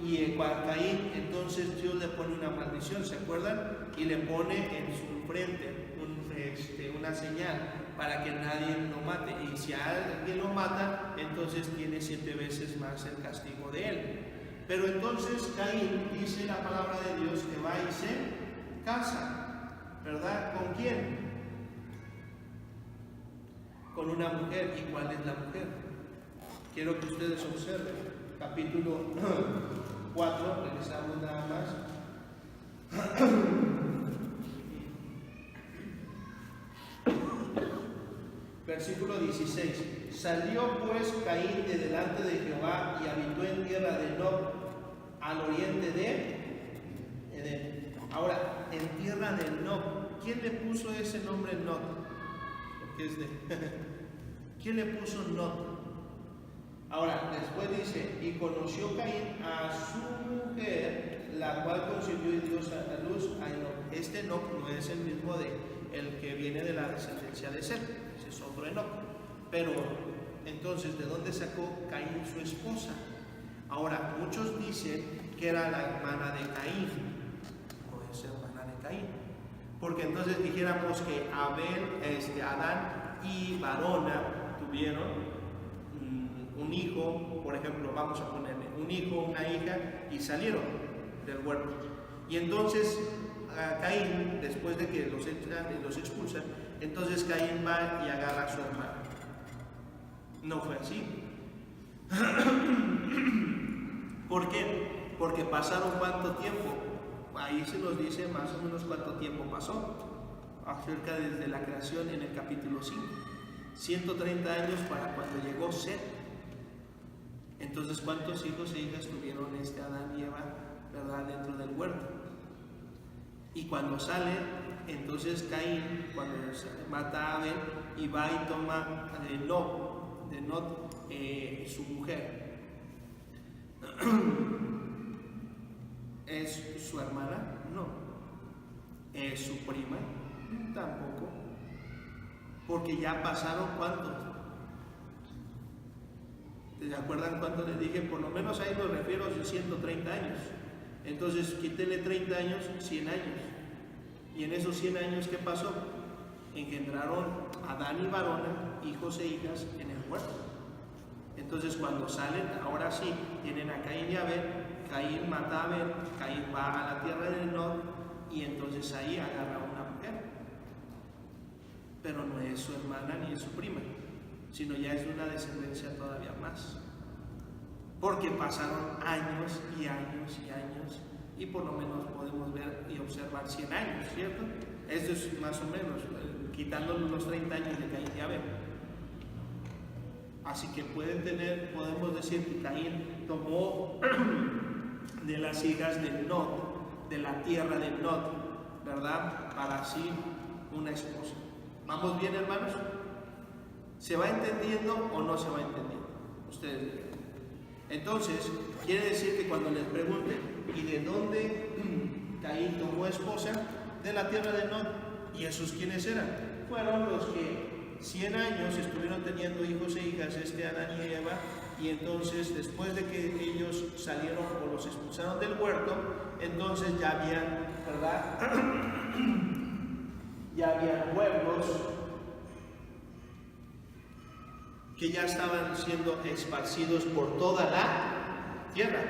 y a Caín, entonces Dios le pone una maldición, ¿se acuerdan? Y le pone en su frente una señal para que nadie lo mate, y si a alguien lo mata, entonces tiene 7 veces más el castigo de él. Pero entonces Caín, dice la palabra de Dios, que va y se casa, ¿verdad? ¿Con quién? Con una mujer. ¿Y cuál es la mujer? quiero que ustedes observen. Capítulo 4, regresamos nada más. Versículo 16. Salió pues Caín de delante de Jehová y habitó en tierra de Nob, al oriente de Edén. Ahora, en tierra de Nob, ¿quién le puso ese nombre Nob? Porque es de... ¿Quién le puso Nob? Ahora, después dice, y conoció Caín a su mujer, la cual concibió y dio a luz a Enoc. Este Enoc no es el mismo de el que viene de la descendencia de Set, ese es otro Enoc. Pero, entonces, ¿de dónde sacó Caín su esposa? Ahora, muchos dicen que era la hermana de Caín, no es hermana de Caín. Porque entonces dijéramos que Adán y Varona tuvieron un hijo, por ejemplo, vamos a ponerle un hijo, una hija, y salieron del huerto. Y entonces Caín, después de que los echan y los expulsan, entonces Caín va y agarra a su hermana. No fue así. ¿Por qué? Porque pasaron cuánto tiempo. Ahí se nos dice más o menos cuánto tiempo pasó, acerca desde la creación en el capítulo 5. 130 años para cuando llegó Set. Entonces, ¿cuántos hijos e hijas tuvieron Adán y Eva, verdad, dentro del huerto? Y cuando sale, entonces Caín, cuando mata a Abel, y va y toma de Nob, su mujer. ¿Es su hermana? No. ¿Es su prima? Tampoco. Porque ya pasaron ¿cuántos? ¿Se acuerdan cuánto les dije? Por lo menos ahí me refiero a 130 años. Entonces, quítele 30 años, 100 años. Y en esos 100 años, ¿qué pasó? Engendraron Adán y Varona, hijos e hijas en el huerto. Entonces, cuando salen, ahora sí, tienen a Caín y Abel. Caín mata a Abel, Caín va a la tierra de Nob, y entonces ahí agarra a una mujer. Pero no es su hermana ni es su prima, sino ya es de una descendencia todavía más. Porque pasaron años y años y años, y por lo menos podemos ver y observar 100 años, ¿cierto? Esto es más o menos, quitando los 30 años de Caín y Abel. Así que podemos decir que Caín tomó de las hijas de Nod, de la tierra de Nod, ¿verdad? Para sí una esposa. ¿Vamos bien, hermanos? ¿Se va entendiendo o no se va entendiendo? Ustedes digan. Entonces, quiere decir que cuando les pregunten, ¿y de dónde Caín tomó esposa? De la tierra de Nod. ¿Y esos quiénes eran? Fueron los que 100 años estuvieron teniendo hijos e hijas, Adán y Eva, y entonces después de que ellos salieron o los expulsaron del huerto, entonces ya habían, ¿verdad? Ya habían pueblos que ya estaban siendo esparcidos por toda la tierra.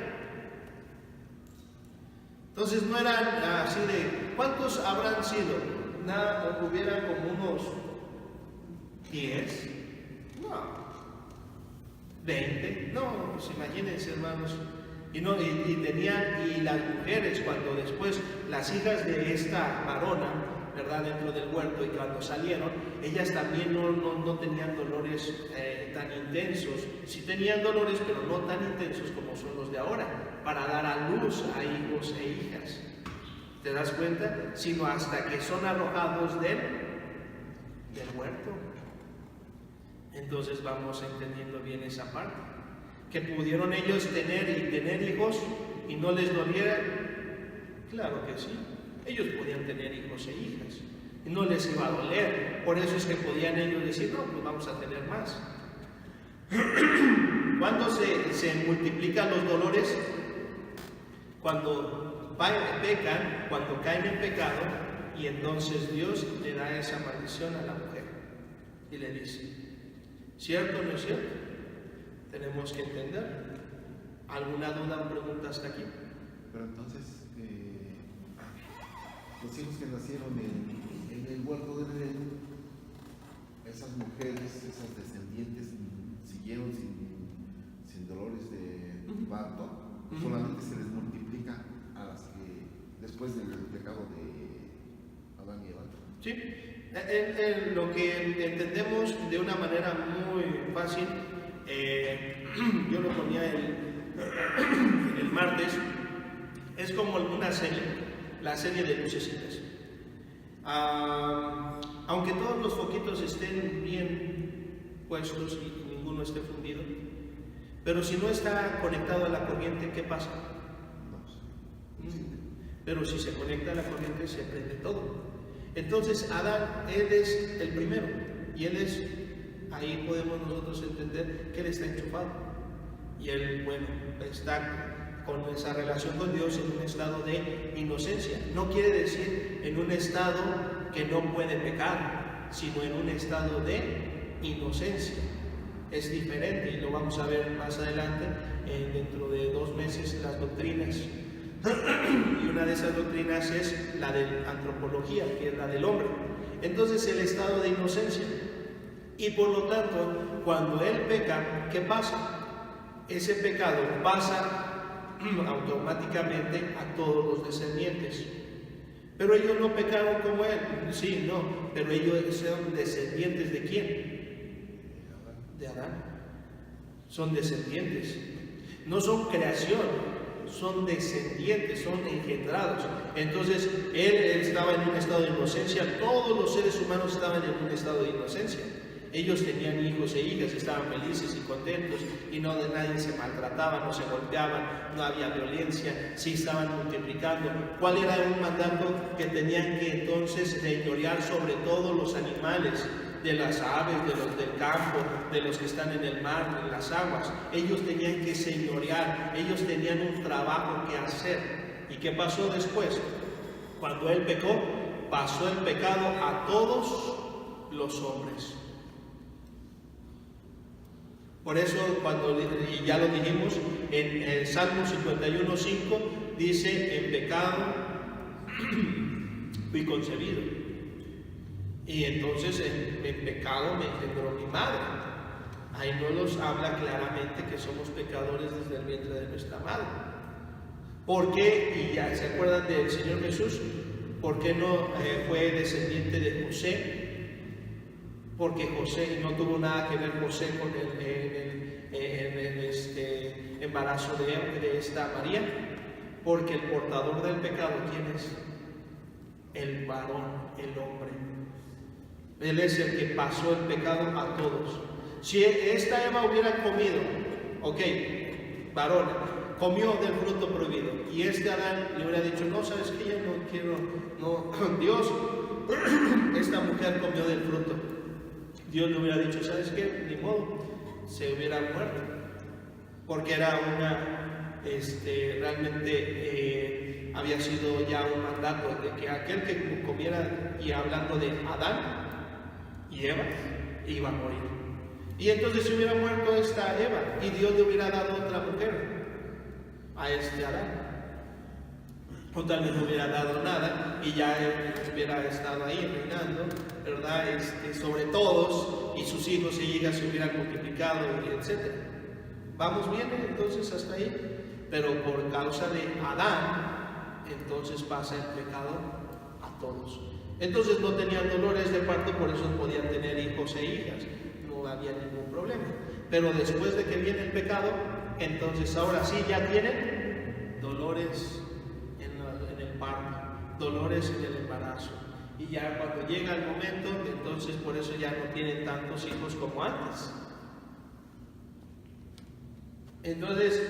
Entonces no eran así de, ¿cuántos habrán sido? Nada, hubieran como unos 10, no, 20, no, pues imagínense, hermanos. Y las mujeres, cuando después las hijas de esta varona, ¿verdad?, dentro del huerto, y cuando salieron, ellas también no tenían dolores tan intensos. Sí tenían dolores, pero no tan intensos como son los de ahora, para dar a luz a hijos e hijas. ¿Te das cuenta? Sino hasta que son arrojados del huerto. Entonces vamos entendiendo bien esa parte. Que pudieron ellos tener hijos y no les doliera. Claro que sí. Ellos podían tener hijos e hijas y no les iba a doler. Por eso es que podían ellos decir, no, pues vamos a tener más. ¿Cuándo se multiplican los dolores? Cuando pecan, cuando caen en pecado, y entonces Dios le da esa maldición a la mujer y le dice, ¿cierto o no es cierto? Tenemos que entender. ¿Alguna duda o pregunta hasta aquí? Pero entonces, los hijos que nacieron en el huerto de Edén, esas mujeres, esas descendientes, siguieron sin parto, Ujú. solamente se les multiplica a las que después del pecado de Adán y Eva. ¿Sí? Lo que entendemos de una manera muy fácil, yo lo ponía el martes, es como una serie, la serie de lucecitas. Aunque todos los foquitos estén bien puestos y ninguno esté fundido, pero si no está conectado a la corriente, ¿qué pasa? Pero si se conecta a la corriente, se prende todo. Entonces Adán, él es el primero, y él es, ahí podemos nosotros entender que él está enchufado, y él, bueno, está con esa relación con Dios en un estado de inocencia. No quiere decir en un estado que no puede pecar, sino en un estado de inocencia. Es diferente, y lo vamos a ver más adelante, dentro de 2 meses, las doctrinas. Y una de esas doctrinas es la de antropología, que es la del hombre. Entonces, el estado de inocencia. Y por lo tanto, cuando él peca, ¿qué pasa? Ese pecado pasa automáticamente a todos los descendientes. Pero ellos no pecaron como él. Sí, no, pero ellos son descendientes ¿de quién? De Adán. Son descendientes. No son creación, son descendientes, son engendrados. Entonces, él estaba en un estado de inocencia, todos los seres humanos estaban en un estado de inocencia. Ellos tenían hijos e hijas, estaban felices y contentos, y no de nadie se maltrataba, no se golpeaban, no había violencia, sí estaban multiplicando. ¿Cuál era un mandato? Que tenían que entonces señorear sobre todos los animales, de las aves, de los del campo, de los que están en el mar, en las aguas. Ellos tenían que señorear, ellos tenían un trabajo que hacer. ¿Y qué pasó después? Cuando él pecó, pasó el pecado a todos los hombres. Por eso, y ya lo dijimos, en el Salmo 51:5 dice: en pecado fui concebido. Y entonces en pecado me engendró mi madre. Ahí no nos habla claramente que somos pecadores desde el vientre de nuestra madre. ¿Por qué? Y ya se acuerdan del Señor Jesús. ¿Por qué no fue descendiente de José? Porque José, no tuvo nada que ver José con el embarazo de esta María. Porque el portador del pecado, ¿quién es? El varón, el hombre. Él es el que pasó el pecado a todos. Si esta Eva hubiera comido, ok, varón, comió del fruto prohibido, y este Adán le hubiera dicho: no, sabes que yo no quiero, no, Dios, esta mujer comió del fruto. Dios le hubiera dicho: sabes qué, ni modo, se hubiera muerto, porque era una, realmente había sido ya un mandato de que aquel que comiera, y hablando de Adán y Eva, iba a morir. Y entonces se hubiera muerto esta Eva, y Dios le hubiera dado otra mujer a este Adán, o tal vez no hubiera dado nada, y ya él hubiera estado ahí reinando, ¿verdad? Sobre todos, y sus hijos y hijas se hubieran multiplicado, y etc. ¿Vamos bien entonces hasta ahí? Pero por causa de Adán, entonces pasa el pecado a todos. Entonces no tenían dolores de parto, por eso podían tener hijos e hijas, no había ningún problema. Pero después de que viene el pecado, entonces ahora sí ya tienen dolores en el parto, dolores en el embarazo. Y ya cuando llega el momento, entonces por eso ya no tienen tantos hijos como antes. Entonces,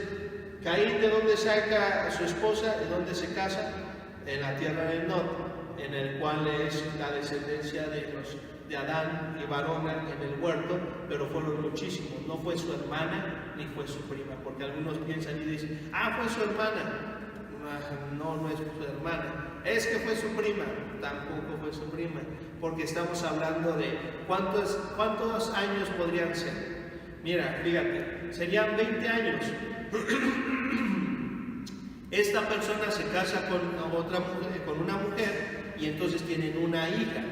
Caín, ¿de dónde saca a su esposa? ¿De dónde se casa? En la tierra del norte, en el cual es la descendencia de Adán y varona en el huerto, pero fueron muchísimos. No fue su hermana ni fue su prima, porque algunos piensan y dicen: fue su hermana. No es su hermana, es que fue su prima. Tampoco fue su prima, porque estamos hablando de cuántos años podrían ser. Mira, fíjate, serían 20 años. Esta persona se casa con otra mujer, con una mujer, y entonces tienen una hija.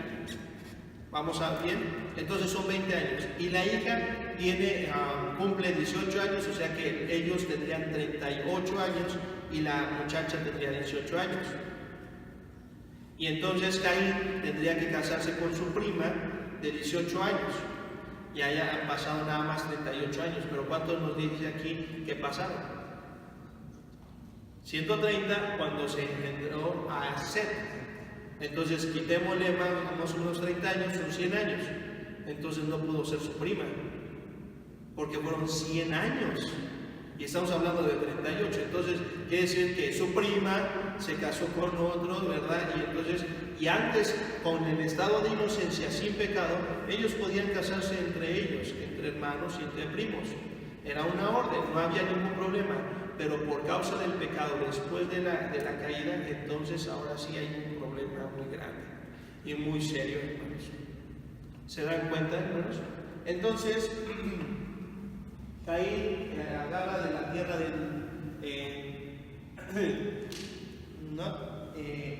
¿Vamos a bien? Entonces son 20 años. Y la hija cumple 18 años, o sea que ellos tendrían 38 años y la muchacha tendría 18 años. Y entonces Caín tendría que casarse con su prima de 18 años. Y allá han pasado nada más 38 años, pero ¿cuántos nos dice aquí que pasaron? 130 cuando se engendró a Set. Entonces quitémosle más o menos 30 años, son 100 años. Entonces no pudo ser su prima, porque fueron 100 años. Y estamos hablando de 38. Entonces quiere decir que su prima se casó con otro, ¿verdad? Y antes, con el estado de inocencia, sin pecado, ellos podían casarse entre ellos, entre hermanos y entre primos. Era una orden, no había ningún problema. Pero por causa del pecado, después de la caída, entonces ahora sí hay un problema muy grande y muy serio, hermanos. ¿Se dan cuenta, hermanos? Entonces, Caín agarra de la tierra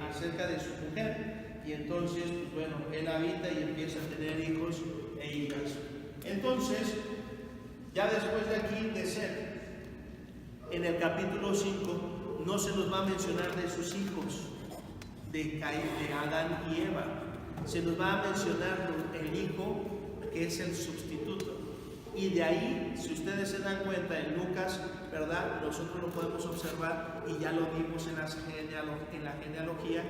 acerca de su mujer, y entonces, pues bueno, él habita y empieza a tener hijos e hijas. Entonces, ya después de aquí, de Set, en el capítulo 5, no se nos va a mencionar de sus hijos, de Adán y Eva. Se nos va a mencionar el hijo que es el sustituto. Y de ahí, si ustedes se dan cuenta en Lucas, ¿verdad? Nosotros lo podemos observar y ya lo vimos en la genealogía.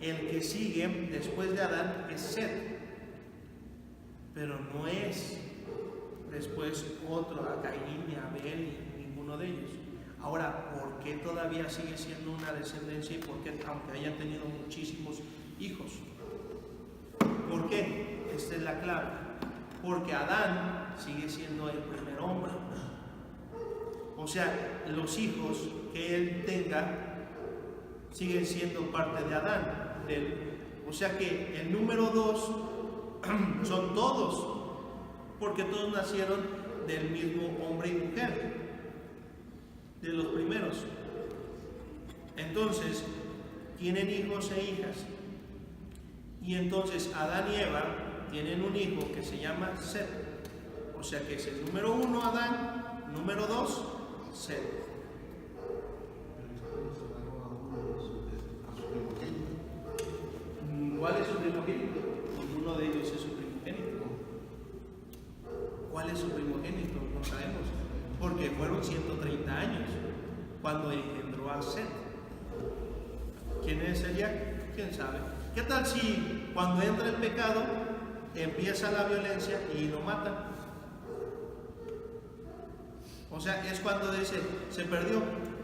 El que sigue después de Adán es Set, pero no es después otro, a Caín ni a Abel ni ninguno de ellos. Ahora, ¿por qué todavía sigue siendo una descendencia y por qué, aunque haya tenido muchísimos hijos? ¿Por qué? Esta es la clave. Porque Adán sigue siendo el primer hombre. O sea, los hijos que él tenga siguen siendo parte de Adán. O sea que el número 2 son todos, porque todos nacieron del mismo hombre y mujer, de los primeros. Entonces, tienen hijos e hijas. Y entonces Adán y Eva tienen un hijo que se llama Set. O sea que es el número 1 Adán, número 2 Set. ¿Cuál es su primogénito? Ninguno de ellos es su primogénito. ¿Cuál es su primogénito? No sabemos. Porque fueron 130 años cuando engendró a Set. ¿Quién es ella? ¿Quién sabe? ¿Qué tal si cuando entra el pecado empieza la violencia y lo matan? O sea, es cuando dice, se perdió.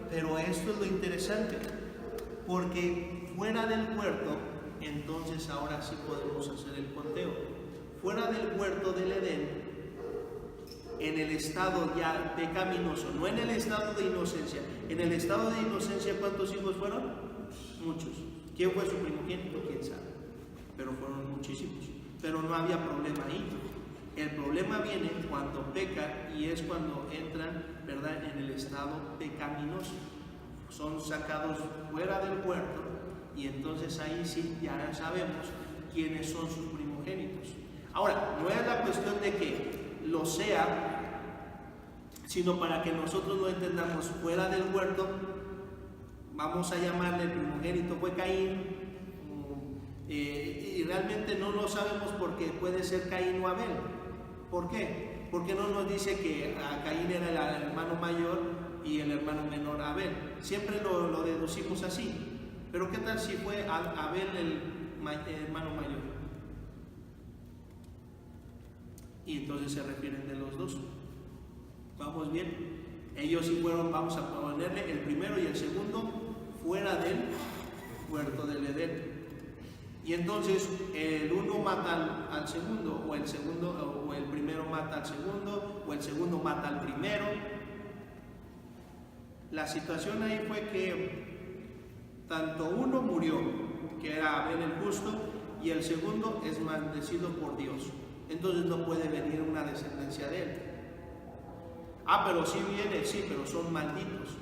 Pero esto es lo interesante, porque fuera del huerto, entonces ahora sí podemos hacer el conteo. Fuera del huerto del Edén, en el estado ya pecaminoso, no en el estado de inocencia. En el estado de inocencia, ¿cuántos hijos fueron? Muchos. ¿Quién fue su primogénito? ¿Quién sabe? Pero fueron muchísimos. Pero no había problema ahí. El problema viene cuando peca, y es cuando entran, ¿verdad?, en el estado pecaminoso. Son sacados fuera del huerto, y entonces ahí sí ya sabemos quiénes son sus primogénitos. Ahora, no es la cuestión de que lo sea, sino para que nosotros lo entendamos. Fuera del huerto, vamos a llamarle el primogénito fue Caín, y realmente no lo sabemos porque puede ser Caín o Abel. ¿Por qué? Porque no nos dice que a Caín era el hermano mayor y el hermano menor Abel. Siempre lo deducimos así. Pero ¿qué tal si fue Abel el hermano mayor? Y entonces se refieren de los dos. ¿Vamos bien? Ellos sí fueron, vamos a ponerle el primero y el segundo fuera del huerto del Edén. Y entonces el uno mata al segundo, o el segundo, o el primero mata al segundo, o el segundo mata al primero. La situación ahí fue que tanto uno murió, que era Abel el justo, y el segundo es maldecido por Dios. Entonces no puede venir una descendencia de él. Pero sí viene, sí, pero son malditos.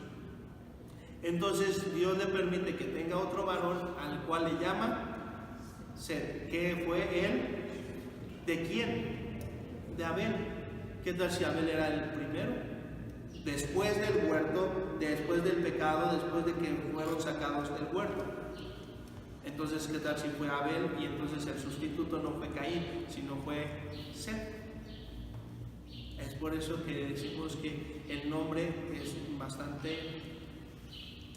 Entonces Dios le permite que tenga otro varón, al cual le llama Set. ¿Qué fue él? ¿De quién? De Abel. ¿Qué tal si Abel era el primero? Después del huerto, después del pecado, después de que fueron sacados del huerto. Entonces, ¿qué tal si fue Abel y entonces el sustituto no fue Caín, sino fue Set? Es por eso que decimos que el nombre es bastante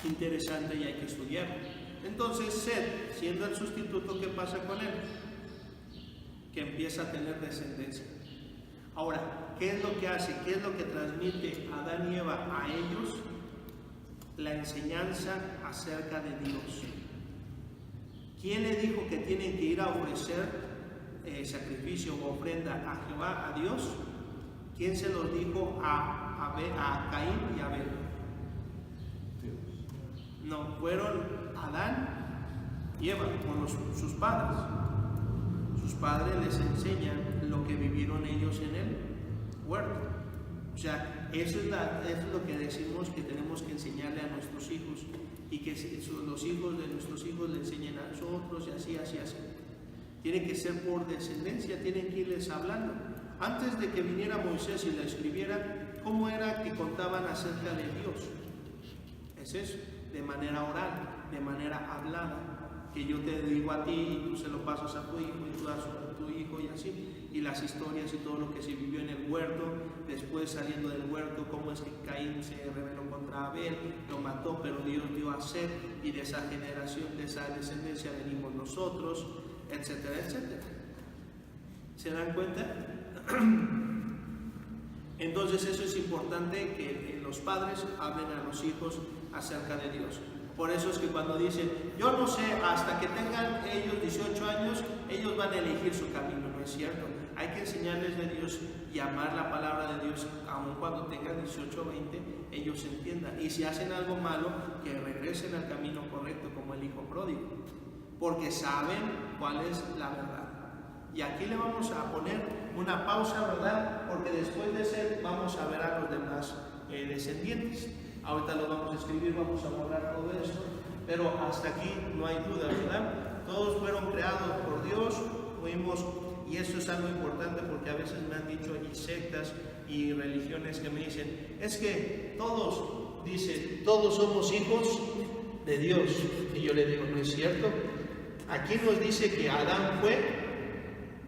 interesante y hay que estudiarlo. Entonces, Set, siendo el sustituto, ¿qué pasa con él? Que empieza a tener descendencia. Ahora, ¿qué es lo que hace? ¿Qué es lo que transmite Adán y Eva a ellos? La enseñanza acerca de Dios. ¿Quién le dijo que tienen que ir a ofrecer sacrificio o ofrenda a Jehová, a Dios? ¿Quién se los dijo a Caín y Abel? No, fueron Adán y Eva, con sus padres. Sus padres les enseñan lo que vivieron ellos en el huerto. O sea, eso es lo que decimos que tenemos que enseñarle a nuestros hijos, y que los hijos de nuestros hijos le enseñen a nosotros, y así. Tiene que ser por descendencia, tienen que irles hablando. Antes de que viniera Moisés y la escribiera, ¿cómo era que contaban acerca de Dios? Es eso, de manera oral, de manera hablada. Que yo te digo a ti y tú se lo pasas a tu hijo y tú a tu hijo y así. Y las historias y todo lo que se vivió en el huerto, después saliendo del huerto, cómo es que Caín se rebeló contra Abel, lo mató, pero Dios dio a Set, y de esa generación, de esa descendencia venimos nosotros, etcétera, etcétera. ¿Se dan cuenta? Entonces eso es importante, que los padres hablen a los hijos acerca de Dios. Por eso es que cuando dicen, yo no sé, hasta que tengan ellos 18 años, ellos van a elegir su camino. No es cierto. Hay que enseñarles de Dios y amar la palabra de Dios, aun cuando tengan 18 o 20, ellos entiendan. Y si hacen algo malo, que regresen al camino correcto, como el hijo pródigo, porque saben cuál es la verdad. Y aquí le vamos a poner una pausa, ¿verdad? Porque después de ser, vamos a ver a los demás descendientes. Ahorita lo vamos a escribir, vamos a borrar todo esto, pero hasta aquí no hay duda, ¿verdad? Todos fueron creados por Dios, fuimos, y eso es algo importante, porque a veces me han dicho y sectas y religiones que me dicen, es que todos, dicen, todos somos hijos de Dios. Y yo le digo, no es cierto. Aquí nos dice que Adán fue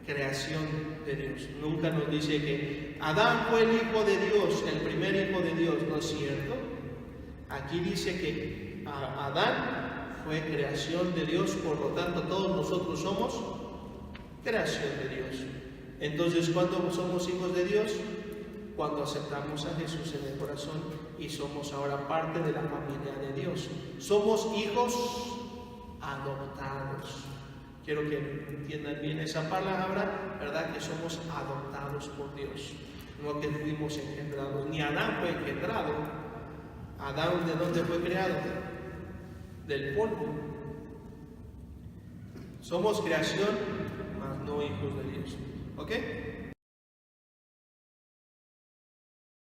creación de Dios. Nunca nos dice que Adán fue el hijo de Dios, el primer hijo de Dios. No es cierto. Aquí dice que Adán fue creación de Dios, por lo tanto todos nosotros somos creación de Dios. Entonces, ¿cuándo somos hijos de Dios? Cuando aceptamos a Jesús en el corazón y somos ahora parte de la familia de Dios. Somos hijos adoptados. Quiero que entiendan bien esa palabra, ¿verdad? Que somos adoptados por Dios, no que fuimos engendrados. Ni Adán fue engendrado. Adán, ¿de dónde fue creado? Del polvo. Somos creación, mas no hijos de Dios. ¿Ok?